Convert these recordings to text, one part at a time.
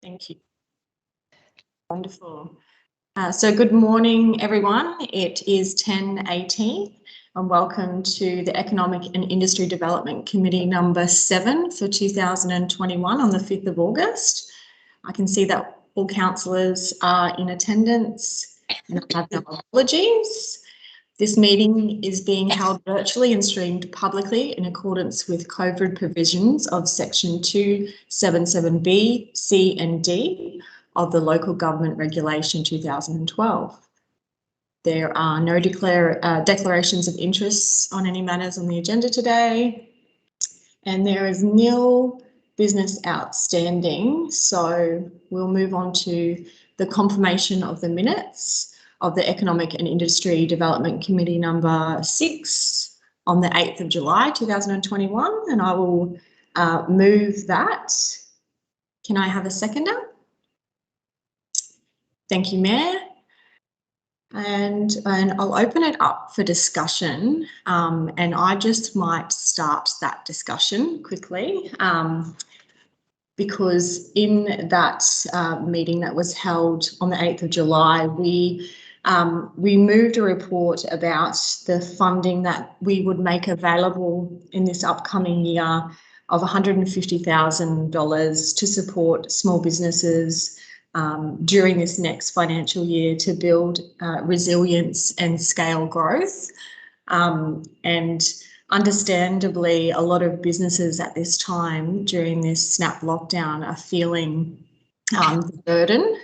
Thank you. Wonderful. So good morning, everyone. It is 10:18 and welcome to the Economic and Industry Development Committee number 7 for 2021 on the 5th of August. I can see that all councillors are in attendance and I have no apologies. This meeting is being held virtually and streamed publicly in accordance with COVID provisions of Section 277B, C and D of the Local Government Regulation 2012. There are no declarations of interests on any matters on the agenda today, and there is nil business outstanding. So we'll move on to the confirmation of the minutes of the Economic and Industry Development Committee number 6 on the 8th of July 2021, and I will move that. Can I have a seconder? Thank you, Mayor. And I'll open it up for discussion, and I just might start that discussion quickly because in that meeting that was held on the 8th of July, we moved a report about the funding that we would make available in this upcoming year of $150,000 to support small businesses during this next financial year to build resilience and scale growth. And understandably, a lot of businesses at this time during this snap lockdown are feeling the burden.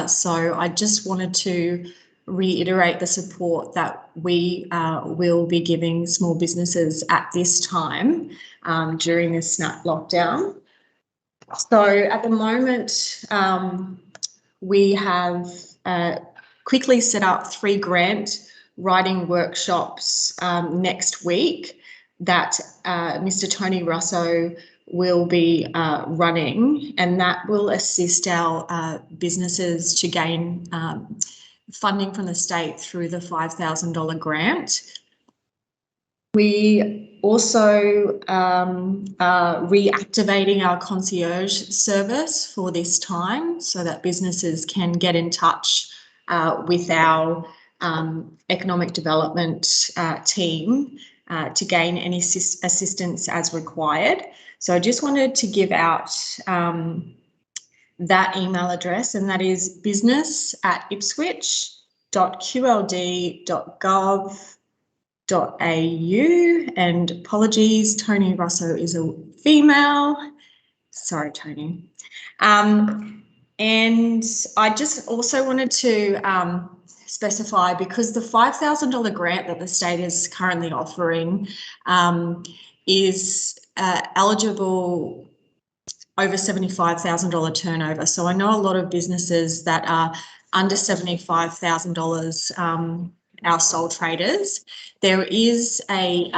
So I just wanted to reiterate the support that we will be giving small businesses at this time during this snap lockdown. So at the moment, we have quickly set up 3 grant writing workshops next week that Mr. Tony Russo will be running, and that will assist our businesses to gain funding from the state through the $5,000 grant. We also are reactivating our concierge service for this time so that businesses can get in touch with our economic development team to gain any assistance as required. So I just wanted to give out that email address, and that is business@ipswich.qld.gov.au. And apologies, Tony Russo is a female. Sorry, Tony. And I just also wanted to specify, because the $5,000 grant that the state is currently offering is eligible over $75,000 turnover. So I know a lot of businesses that are under $75,000, our sole traders. There is a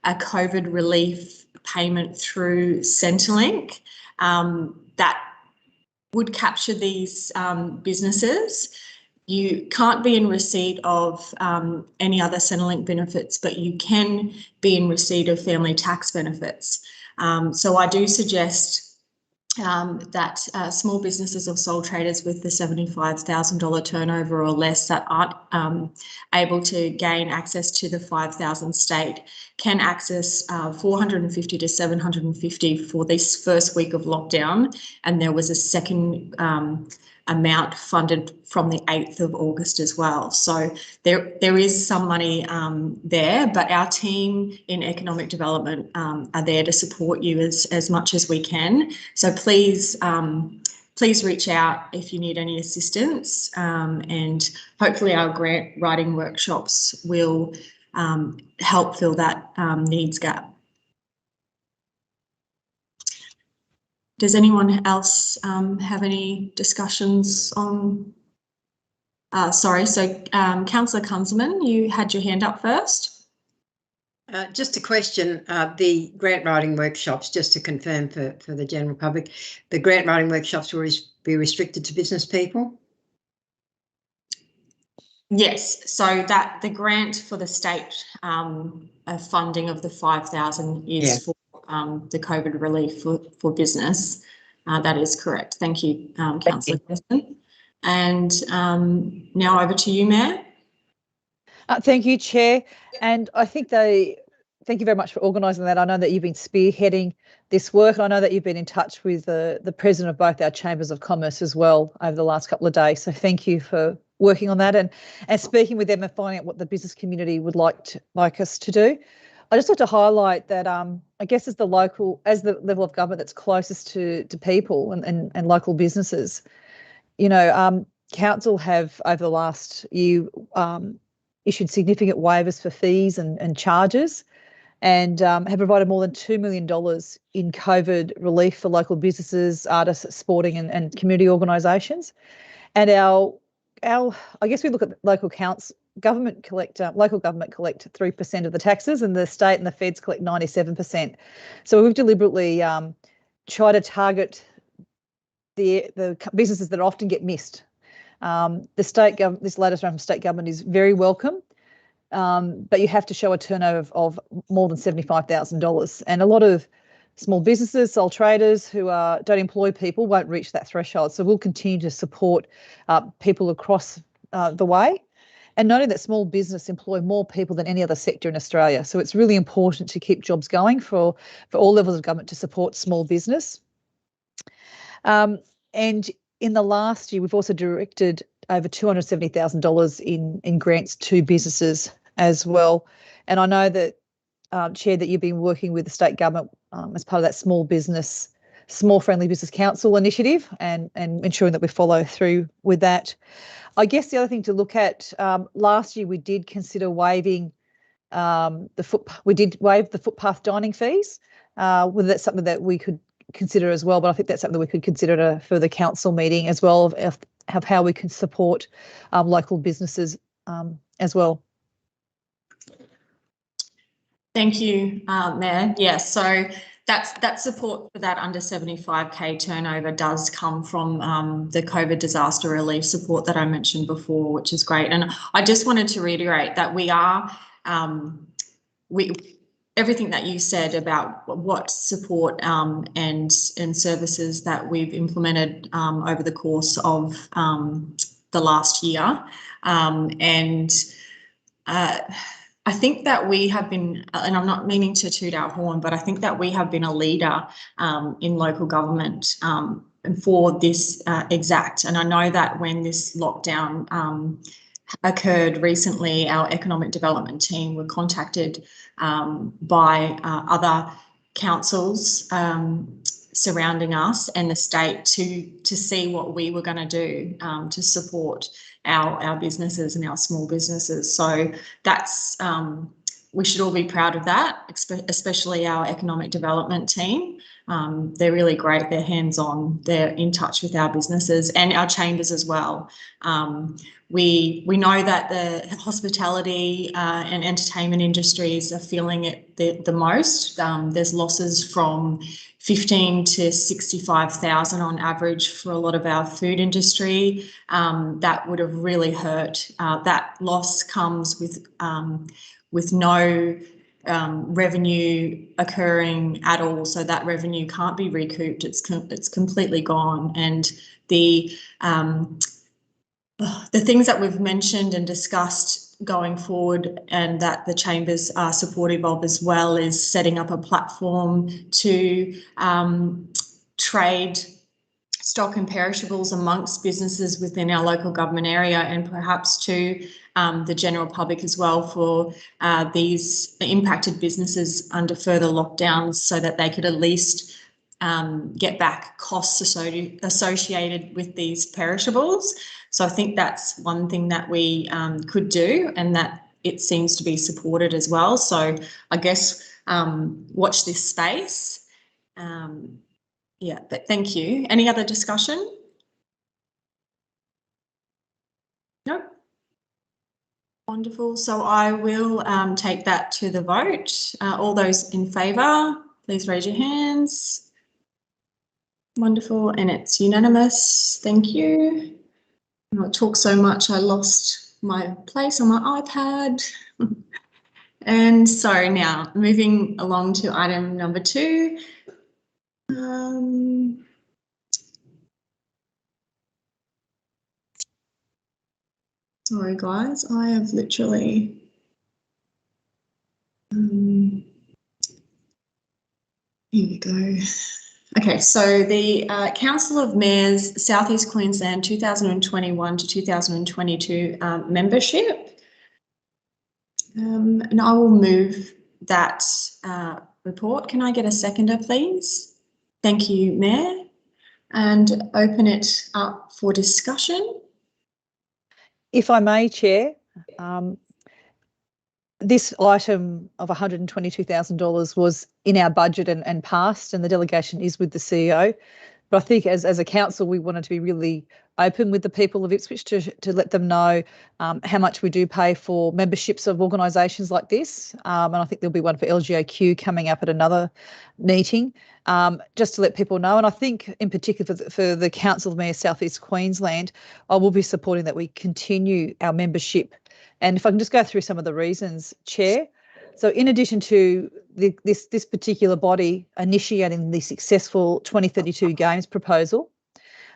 COVID relief payment through Centrelink that would capture these businesses. You can't be in receipt of any other Centrelink benefits, but you can be in receipt of family tax benefits. So I do suggest that small businesses or sole traders with the $75,000 turnover or less that aren't able to gain access to the $5,000 state can access $450 to $750 for this first week of lockdown, and there was a second amount funded from the 8th of August as well. So there is some money there, but our team in economic development are there to support you as much as we can. So please reach out if you need any assistance, and hopefully our grant writing workshops will help fill that needs gap. Does anyone else have any discussions on? Sorry, so Councillor Kunzelman, you had your hand up first. Just a question, the grant writing workshops, just to confirm for the general public, the grant writing workshops will be restricted to business people? Yes, so that the grant for the state funding of the $5,000 is for the COVID relief for business. That is correct. Thank you, Councillor Preston. And now over to you, Mayor. Thank you, Chair. And I think thank you very much for organising that. I know that you've been spearheading this work. I know that you've been in touch with the president of both our chambers of commerce as well over the last couple of days. So thank you for working on that and speaking with them and finding out what the business community would like us to do. I just want to highlight that I guess as the level of government that's closest to people and local businesses, you know, council have over the last year issued significant waivers for fees and charges, and have provided more than $2 million in COVID relief for local businesses, artists, sporting and community organisations. And I guess we look at local government collect 3% of the taxes, and the state and the feds collect 97%. So we've deliberately tried to target the businesses that often get missed. This latest round from state government is very welcome, but you have to show a turnover of more than $75,000, and a lot of small businesses, sole traders who don't employ people won't reach that threshold. So we'll continue to support people across the way, and noting that small business employ more people than any other sector in Australia. So it's really important to keep jobs going for all levels of government to support small business. And in the last year, we've also directed over $270,000 in grants to businesses as well. And I know that, Chair, that you've been working with the state government as part of that Small Friendly Business Council initiative and ensuring that we follow through with that. I guess the other thing to look at, last year we did consider waiving the footpath dining fees, whether that's something that we could consider as well, but I think that's something that we could consider at a further council meeting as well of how we can support local businesses as well. Thank you, Mayor. Yes, so that support for that under 75K turnover does come from the COVID disaster relief support that I mentioned before, which is great. And I just wanted to reiterate that we are everything that you said about what support and services that we've implemented over the course of the last year. I think that we have been, and I'm not meaning to toot our horn, but I think that we have been a leader in local government for this exact. And I know that when this lockdown occurred recently, our economic development team were contacted by other councils surrounding us and the state to see what we were going to do to support our businesses and our small businesses. So that's we should all be proud of that, especially our economic development team. They're really great. They're hands-on. They're in touch with our businesses and our chambers as well. We know that the hospitality and entertainment industries are feeling it the most. There's losses from 15 to 65,000 on average for a lot of our food industry. That would have really hurt. That loss comes with no revenue occurring at all, so that revenue can't be recouped. It's completely gone. And the things that we've mentioned and discussed going forward and that the chambers are supportive of as well is setting up a platform to trade stock and perishables amongst businesses within our local government area and perhaps to the general public as well for these impacted businesses under further lockdowns so that they could at least get back costs associated with these perishables. So I think that's one thing that we could do and that it seems to be supported as well. So I guess watch this space. Yeah, but thank you. Any other discussion? No? Wonderful. So I will take that to the vote. All those in favour, please raise your hands. Wonderful. And it's unanimous. Thank you. I talk so much I lost my place on my iPad. And so now moving along to item number 2. Sorry, guys, I have literally. Here we go. Okay, so the Council of Mayors South East Queensland 2021 to 2022 membership. And I will move that report. Can I get a seconder, please? Thank you, Mayor. And open it up for discussion. If I may, Chair, this item of $122,000 was in our budget and passed, and the delegation is with the CEO. But I think as a council, we wanted to be really open with the people of Ipswich to let them know how much we do pay for memberships of organisations like this. And I think there'll be one for LGAQ coming up at another meeting, just to let people know. And I think in particular for the Council of Mayors South East Queensland, I will be supporting that we continue our membership. And if I can just go through some of the reasons, Chair. So in addition to this particular body initiating the successful 2032 Games proposal,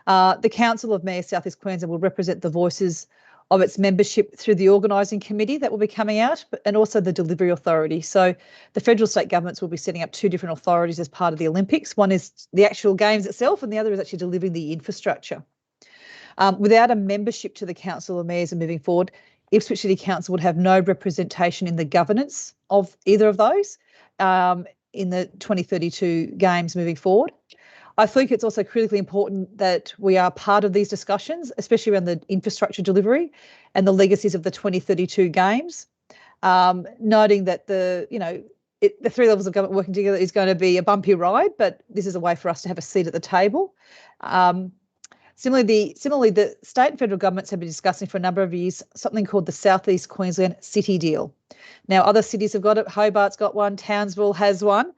the Council of Mayors South East Queensland will represent the voices of its membership through the organising committee that will be coming out, and also the delivery authority. So the federal state governments will be setting up two different authorities as part of the Olympics. One is the actual games itself, and the other is actually delivering the infrastructure. Without a membership to the Council of Mayors and moving forward, Ipswich City Council would have no representation in the governance of either of those in the 2032 Games moving forward. I think it's also critically important that we are part of these discussions, especially around the infrastructure delivery and the legacies of the 2032 Games, noting that the three levels of government working together is going to be a bumpy ride, but this is a way for us to have a seat at the table. Similarly, the state and federal governments have been discussing for a number of years something called the South East Queensland City Deal. Now, other cities have got it. Hobart's got one. Townsville has one.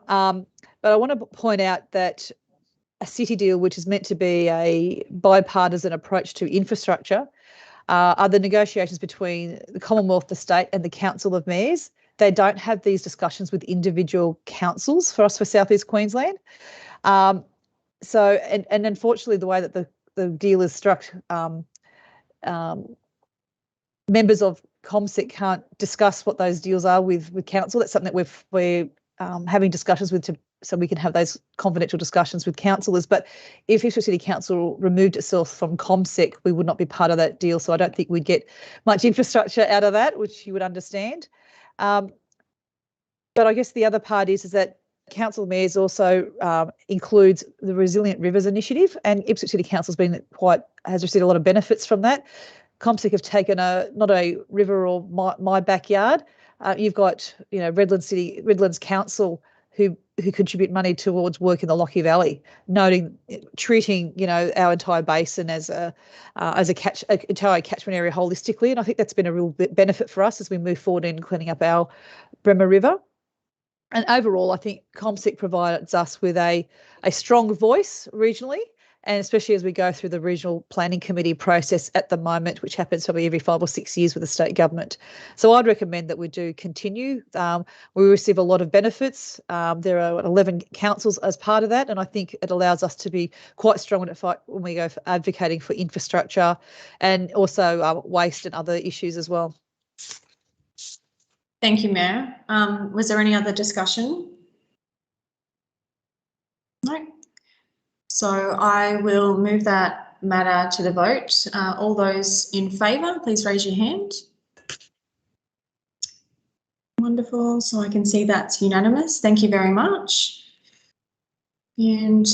But I want to point out that a city deal, which is meant to be a bipartisan approach to infrastructure, are the negotiations between the Commonwealth, the state, and the Council of Mayors. They don't have these discussions with individual councils for us for South East Queensland. So, and unfortunately, the way that the deal is struck, members of ComSec can't discuss what those deals are with council. That's something that we're having discussions with so we can have those confidential discussions with councillors. But if Ipswich City Council removed itself from ComSec, we would not be part of that deal. So I don't think we'd get much infrastructure out of that, which you would understand. But I guess the other part is that Council of Mayors also includes the Resilient Rivers Initiative, and Ipswich City Council has received a lot of benefits from that. ComSec have taken not a river or my backyard. You've got Redlands Council who contribute money towards work in the Lockie Valley, treating our entire basin as an entire catchment area holistically, and I think that's been a real benefit for us as we move forward in cleaning up our Bremer River. And overall, I think ComSec provides us with a strong voice regionally, and especially as we go through the regional planning committee process at the moment, which happens probably every 5 or 6 years with the state government. So I'd recommend that we do continue. We receive a lot of benefits. There are 11 councils as part of that, and I think it allows us to be quite strong when we go for advocating for infrastructure and also waste and other issues as well. Thank you, Mayor. Was there any other discussion? No. So I will move that matter to the vote. All those in favour, please raise your hand. Wonderful. So I can see that's unanimous. Thank you very much. And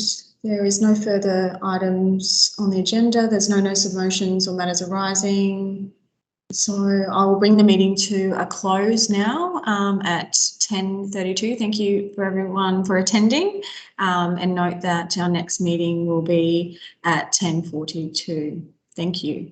there is no further items on the agenda. There's no notice of motions or matters arising. So I will bring the meeting to a close now at 10:32. Thank you for everyone for attending, and note that our next meeting will be at 10:42. Thank you.